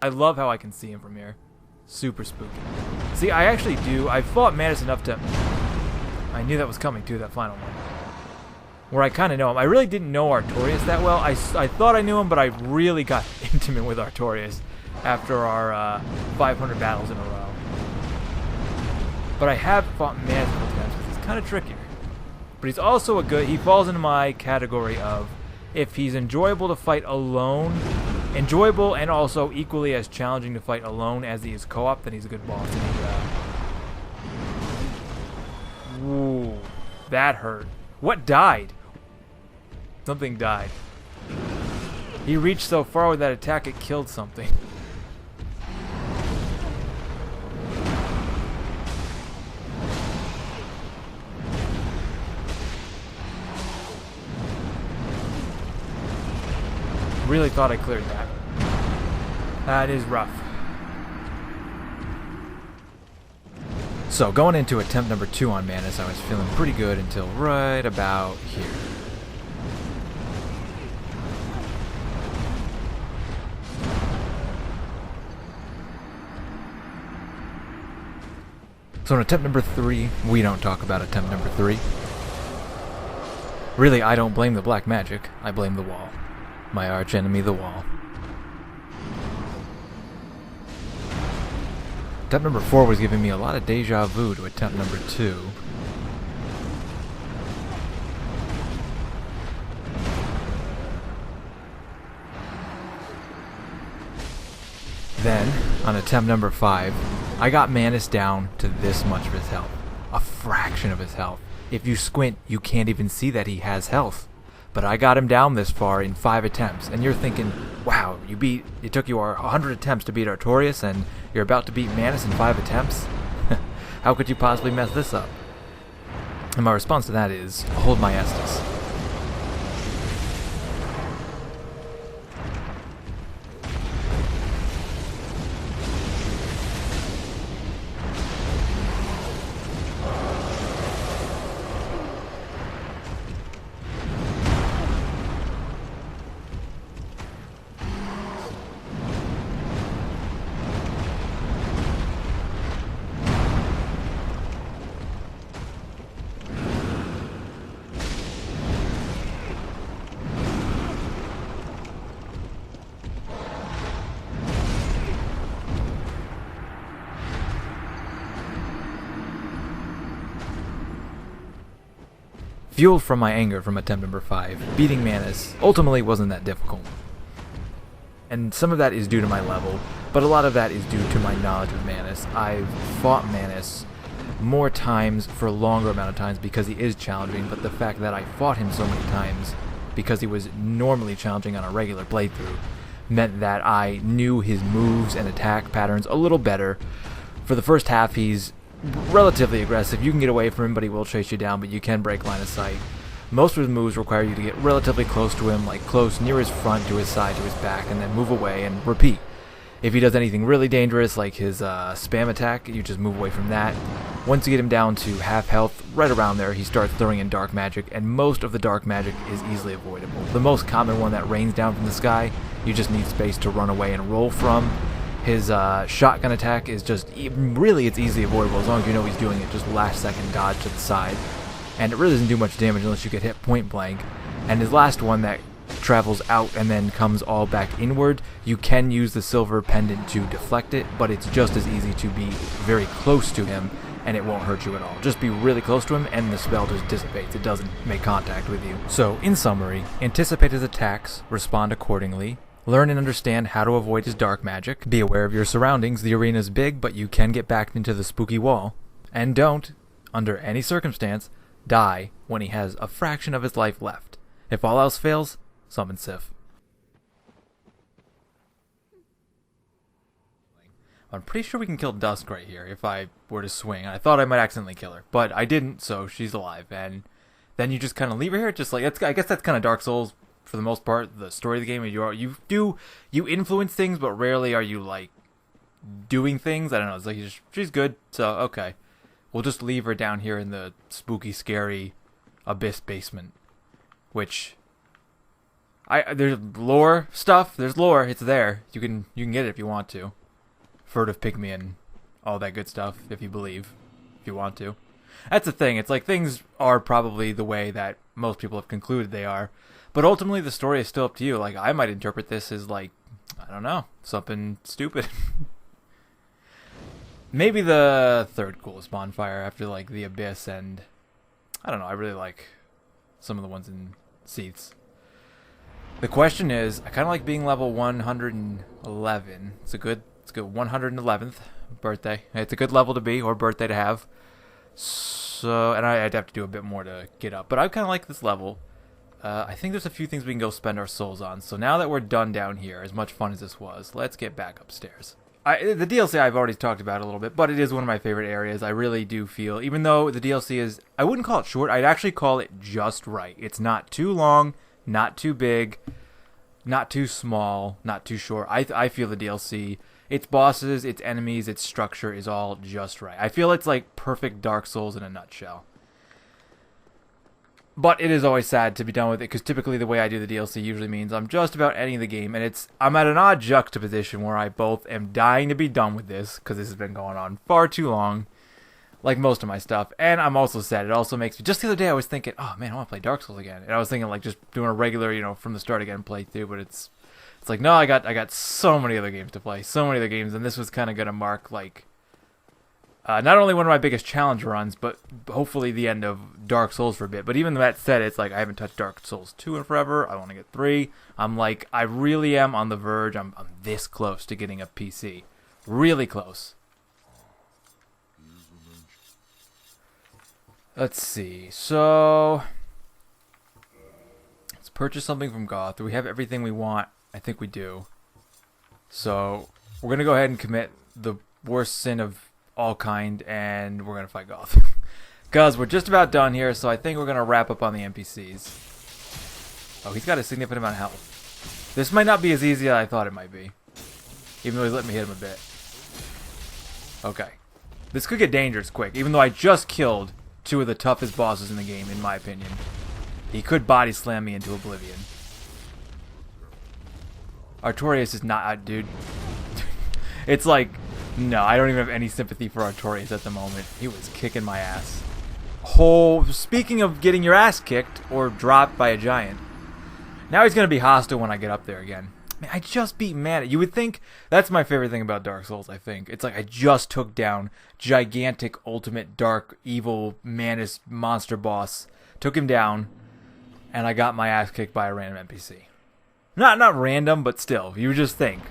I love how I can see him from here. Super spooky. See, I fought Manus enough to... I knew that was coming too, that final one. Where I kind of know him. I really didn't know Artorias that well. I thought I knew him, but I really got intimate with Artorias after our 500 battles in a row. But I have fought Manus a couple times because he's kind of trickier. But he's also he falls into my category of, if he's enjoyable to fight alone, enjoyable and also equally as challenging to fight alone as he is co-op, then he's a good boss. Ooh, that hurt. What died? Something died. He reached so far with that attack it killed something. Really thought I cleared that. That is rough. So, going into attempt number 2 on Manus, I was feeling pretty good until right about here. So in attempt number 3, we don't talk about attempt number 3. Really, I don't blame the black magic, I blame the wall. My arch enemy, the wall. Attempt number 4 was giving me a lot of deja vu to attempt number 2. Then, on attempt number 5, I got Manus down to this much of his health. A fraction of his health. If you squint, you can't even see that he has health. But I got him down this far in 5 attempts, and you're thinking, wow, it took you 100 attempts to beat Artorias, and you're about to beat Manus in 5 attempts? How could you possibly mess this up? And my response to that is, hold my Estus. Fueled from my anger from attempt number 5, beating Manus ultimately wasn't that difficult. And some of that is due to my level, but a lot of that is due to my knowledge of Manus. I've fought Manus more times for a longer amount of times because he is challenging, but the fact that I fought him so many times because he was normally challenging on a regular playthrough meant that I knew his moves and attack patterns a little better. For the first half, he's relatively aggressive. You can get away from him, but he will chase you down, but you can break line of sight. Most of his moves require you to get relatively close to him, like close near his front, to his side, to his back, and then move away and repeat. If he does anything really dangerous, like his spam attack, you just move away from that. Once you get him down to half health, right around there, he starts throwing in dark magic, and most of the dark magic is easily avoidable. The most common one that rains down from the sky, you just need space to run away and roll from. His shotgun attack is just, really it's easily avoidable as long as you know he's doing it, just last second dodge to the side. And it really doesn't do much damage unless you get hit point blank. And his last one that travels out and then comes all back inward, you can use the silver pendant to deflect it, but it's just as easy to be very close to him and it won't hurt you at all. Just be really close to him and the spell just dissipates, it doesn't make contact with you. So, in summary, anticipate his attacks, respond accordingly, learn and understand how to avoid his dark magic. Be aware of your surroundings. The arena's big, but you can get back into the spooky wall. And don't, under any circumstance, die when he has a fraction of his life left. If all else fails, summon Sif. I'm pretty sure we can kill Dusk right here if I were to swing. I thought I might accidentally kill her, but I didn't, so she's alive. And then you just kind of leave her here, just like, I guess that's kind of Dark Souls. For the most part, the story of the game, you influence things, but rarely are you like doing things. I don't know. It's like she's good, so okay, we'll just leave her down here in the spooky, scary abyss basement, which There's lore stuff. There's lore. It's there. You can get it if you want to. Furtive pygmy and all that good stuff if you believe, if you want to. That's the thing. It's like things are probably the way that most people have concluded they are, but ultimately the story is still up to you. Like I might interpret this as like, I don't know, something stupid. Maybe the third coolest bonfire after like the Abyss, and I don't know. I really like some of the ones in Seaths. The question is, I kind of like being level 111. It's good 111th birthday. It's a good level to be, or birthday to have. So, and I'd have to do a bit more to get up, but I kind of like this level. I think there's a few things we can go spend our souls on. So now that we're done down here, as much fun as this was, let's get back upstairs. The DLC I've already talked about a little bit, but it is one of my favorite areas. I really do feel, even though the DLC is, I wouldn't call it short, I'd actually call it just right. It's not too long, not too big, not too small, not too short. I feel the DLC, its bosses, its enemies, its structure is all just right. I feel it's like perfect Dark Souls in a nutshell. But it is always sad to be done with it, because typically the way I do the DLC usually means I'm just about ending the game, and I'm at an odd juxtaposition where I both am dying to be done with this, because this has been going on far too long, like most of my stuff, and I'm also sad. It also makes me, just the other day I was thinking, oh man, I want to play Dark Souls again, and I was thinking like just doing a regular, from the start again playthrough, but it's like, no, I got so many other games to play, so many other games, and this was kind of going to mark like, not only one of my biggest challenge runs, but hopefully the end of Dark Souls for a bit. But even that said, it's like I haven't touched Dark Souls 2 in forever. I want to get 3. I'm like, I really am on the verge. I'm this close to getting a PC. Really close. Let's see. So, let's purchase something from Goth. Do we have everything we want? I think we do. So, we're going to go ahead and commit the worst sin of all kind, and we're gonna fight Goth. Because we're just about done here, so I think we're gonna wrap up on the NPCs. Oh, he's got a significant amount of health. This might not be as easy as I thought it might be, even though he's let me hit him a bit. Okay, this could get dangerous quick, even though I just killed 2 of the toughest bosses in the game, in my opinion. He could body slam me into oblivion. Artorias is not, dude. It's like, no, I don't even have any sympathy for Artorias at the moment. He was kicking my ass. Speaking of getting your ass kicked or dropped by a giant, now he's going to be hostile when I get up there again. Man, I just beat Mana. You would think, that's my favorite thing about Dark Souls, I think. It's like I just took down gigantic, ultimate, dark, evil, Manus monster boss. Took him down, and I got my ass kicked by a random NPC. Not random, but still, you would just think.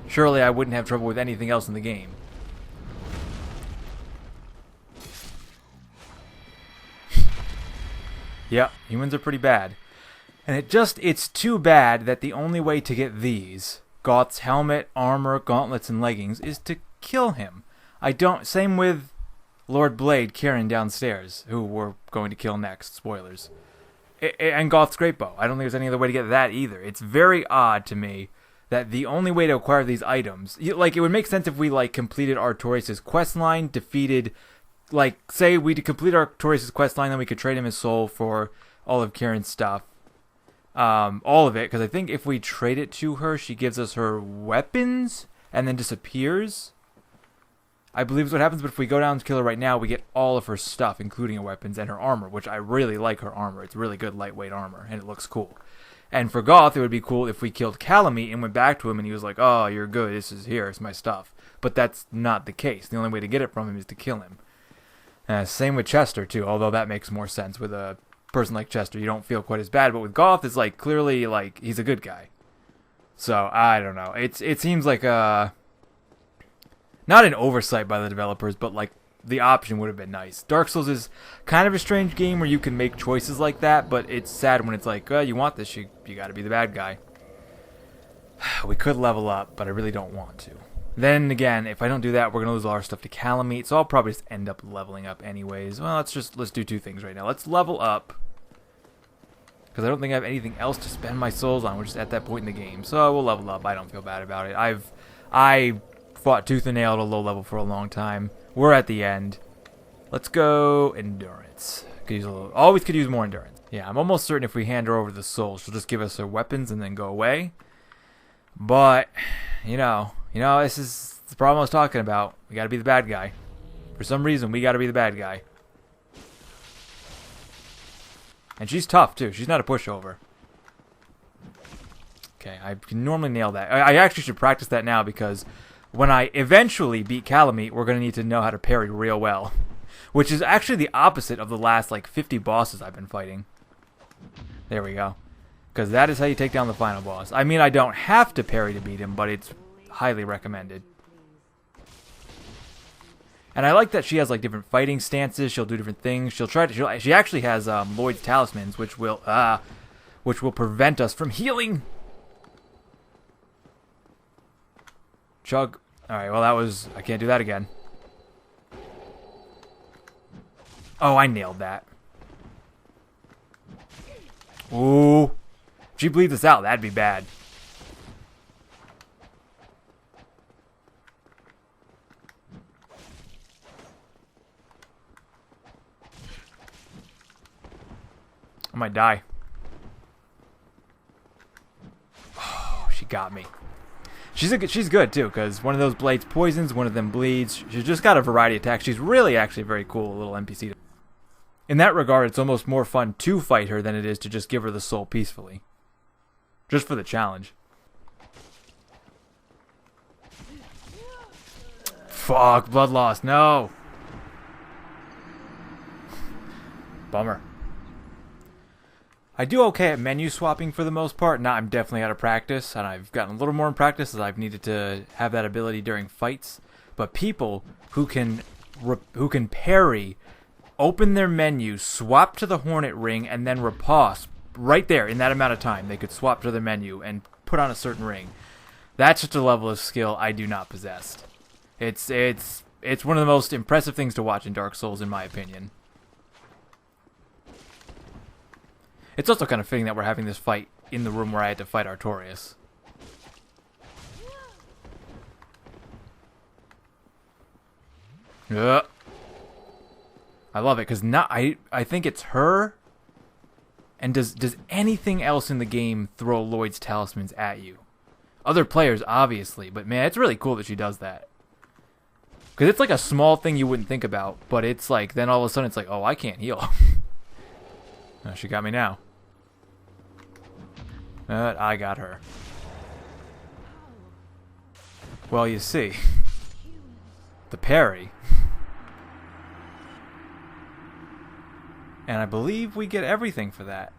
Surely I wouldn't have trouble with anything else in the game. Yeah, humans are pretty bad. And it's too bad that the only way to get these, Goth's helmet, armor, gauntlets, and leggings, is to kill him. Same with Lord Blade carrying downstairs, who we're going to kill next, spoilers. And Goth's great bow. I don't think there's any other way to get that either. It's very odd to me that the only way to acquire these items, like, it would make sense if we, like, completed Artorias' questline, defeated, like, say we complete Artorias' questline, then we could trade him his soul for all of Kieran's stuff. All of it, because I think if we trade it to her, she gives us her weapons, and then disappears. I believe is what happens, but if we go down to kill her right now, we get all of her stuff, including her weapons and her armor, which I really like her armor. It's really good lightweight armor, and it looks cool. And for Goth, it would be cool if we killed Calamite and went back to him and he was like, oh, you're good, here's my stuff. But that's not the case. The only way to get it from him is to kill him. Same with Chester, too, although that makes more sense. With a person like Chester, you don't feel quite as bad. But with Goth, it's like, clearly, like, he's a good guy. So, I don't know. It seems like not an oversight by the developers, but, like, the option would have been nice. Dark Souls is kind of a strange game where you can make choices like that, but it's sad when it's like, you want this, you gotta be the bad guy. We could level up, but I really don't want to. Then again, if I don't do that, we're gonna lose all our stuff to Calamite, so I'll probably just end up leveling up anyways. Well, let's do 2 things right now. Let's level up, because I don't think I have anything else to spend my souls on. We're just at that point in the game, so we'll level up. I don't feel bad about it. I fought tooth and nail at a low level for a long time. We're at the end. Let's go endurance. Always could use more endurance. Yeah, I'm almost certain if we hand her over the soul, she'll just give us her weapons and then go away. But, this is the problem I was talking about. We gotta be the bad guy. For some reason, we gotta be the bad guy. And she's tough, too. She's not a pushover. Okay, I can normally nail that. I actually should practice that now because when I eventually beat Calamite, we're going to need to know how to parry real well. Which is actually the opposite of the last, 50 bosses I've been fighting. There we go. Because that is how you take down the final boss. I mean, I don't have to parry to beat him, but it's highly recommended. And I like that she has different fighting stances. She'll do different things. She actually has Lloyd's talismans, which will prevent us from healing. Chug. All right. Well, I can't do that again. Oh, I nailed that. Ooh. If she bleeds us out, that'd be bad. I might die. Oh, she got me. She's good too, because one of those blades poisons, one of them bleeds. She's just got a variety of attacks. She's really actually very cool, little NPC. In that regard, it's almost more fun to fight her than it is to just give her the soul peacefully. Just for the challenge. Fuck, blood loss, no! Bummer. I do okay at menu swapping for the most part. Now I'm definitely out of practice, and I've gotten a little more in practice as I've needed to have that ability during fights. But people who can parry, open their menu, swap to the Hornet Ring, and then riposte right there in that amount of time, they could swap to the menu and put on a certain ring. That's just a level of skill I do not possess. It's one of the most impressive things to watch in Dark Souls, in my opinion. It's also kind of fitting that we're having this fight in the room where I had to fight Artorias. Yeah. I love it, because I think it's her. And does anything else in the game throw Lloyd's talismans at you? Other players, obviously, but man, it's really cool that she does that. Because it's a small thing you wouldn't think about, but it's then all of a sudden it's oh, I can't heal. Oh, she got me now. I got her. Well, you see. The parry. And I believe we get everything for that.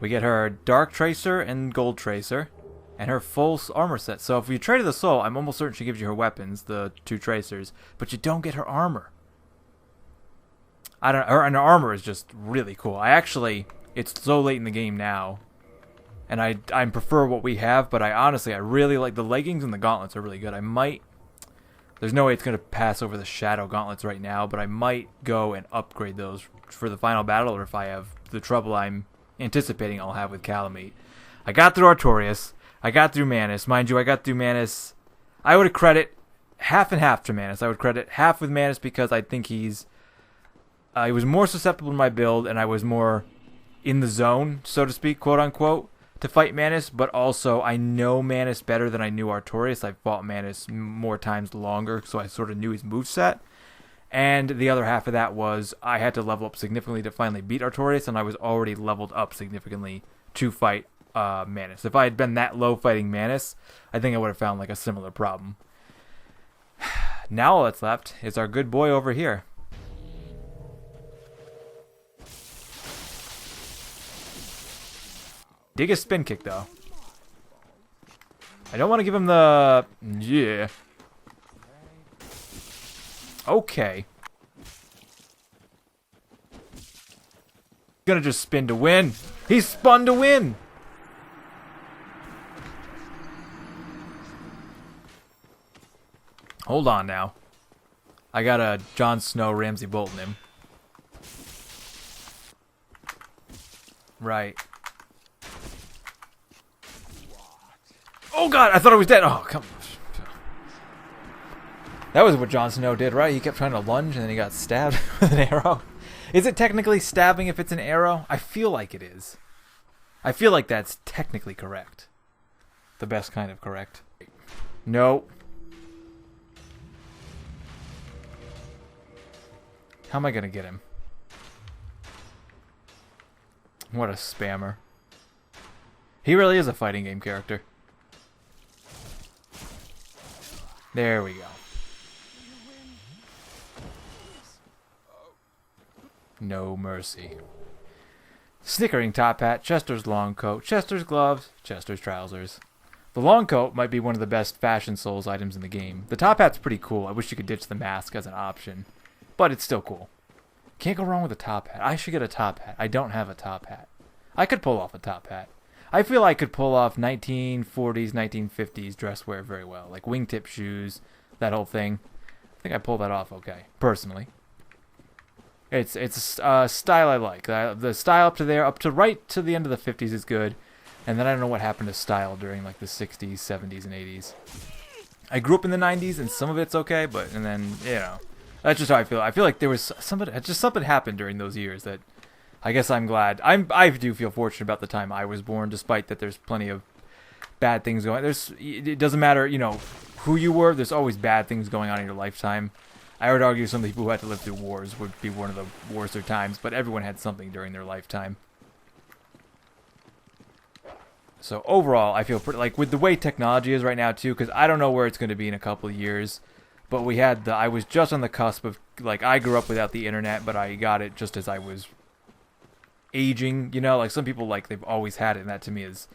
We get her Dark Tracer and Gold Tracer. And her full armor set. So if you traded the soul, I'm almost certain she gives you her weapons, the 2 Tracers. But you don't get her armor. Her armor is just really cool. It's so late in the game now. And I prefer what we have, but I really like the leggings and the gauntlets are really good. There's no way it's going to pass over the Shadow Gauntlets right now, but I might go and upgrade those for the final battle, or if I have the trouble I'm anticipating I'll have with Calamite. I got through Artorias. I got through Manus. Mind you, I got through Manus. I would credit half and half to Manus. I would credit half with Manus because I think he was more susceptible to my build, and I was more in the zone, so to speak, quote unquote, to fight Manus, but also I know Manus better than I knew Artorias. I fought Manus more times longer, so I sort of knew his moveset. And the other half of that was I had to level up significantly to finally beat Artorias, and I was already leveled up significantly to fight Manus. If I had been that low fighting Manus, I think I would have found a similar problem. Now all that's left is our good boy over here. Dig a spin kick, though. I don't want to give him the... Yeah. Okay. Gonna just spin to win. He spun to win. Hold on now. I got a Jon Snow Ramsay Bolton him. Right. Oh god, I thought I was dead. Oh, come on. That was what Jon Snow did, right? He kept trying to lunge and then he got stabbed with an arrow. Is it technically stabbing if it's an arrow? I feel like it is. I feel like that's technically correct. The best kind of correct. No. How am I gonna get him? What a spammer. He really is a fighting game character. There we go. No mercy. Snickering top hat, Chester's long coat, Chester's gloves, Chester's trousers. The long coat might be one of the best fashion Souls items in the game. The top hat's pretty cool. I wish you could ditch the mask as an option. But it's still cool. Can't go wrong with a top hat. I should get a top hat. I don't have a top hat. I could pull off a top hat. I feel I could pull off 1940s, 1950s dress wear very well. Like wingtip shoes, that whole thing. I think I pulled that off okay, personally. It's a style I like. The style up to there, up to right to the end of the 50s is good. And then I don't know what happened to style during like the 60s, 70s, and 80s. I grew up in the 90s, and some of it's okay, but, and then, you know, that's just how I feel. I feel like there was something happened during those years that I guess I'm glad. I do feel fortunate about the time I was born, despite that there's plenty of bad things going. It doesn't matter, you know, who you were. There's always bad things going on in your lifetime. I would argue some of the people who had to live through wars would be one of the worser times, but everyone had something during their lifetime. So overall, I feel pretty, like, with the way technology is right now too, because I don't know where it's going to be in a couple of years, but I was just on the cusp of, like, I grew up without the internet, but I got it just as I was aging, you know, like some people, like, they've always had it, and that to me is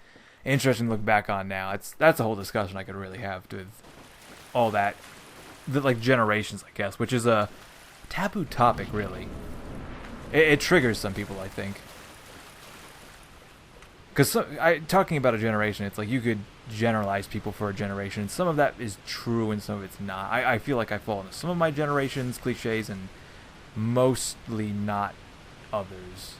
interesting to look back on now. That's a whole discussion I could really have with all that, like, generations, I guess, which is a taboo topic, really. It triggers some people, I think. Because talking about a generation, it's like you could generalize people for a generation. Some of that is true and some of it's not. I feel like I fall into some of my generation's cliches and mostly not others.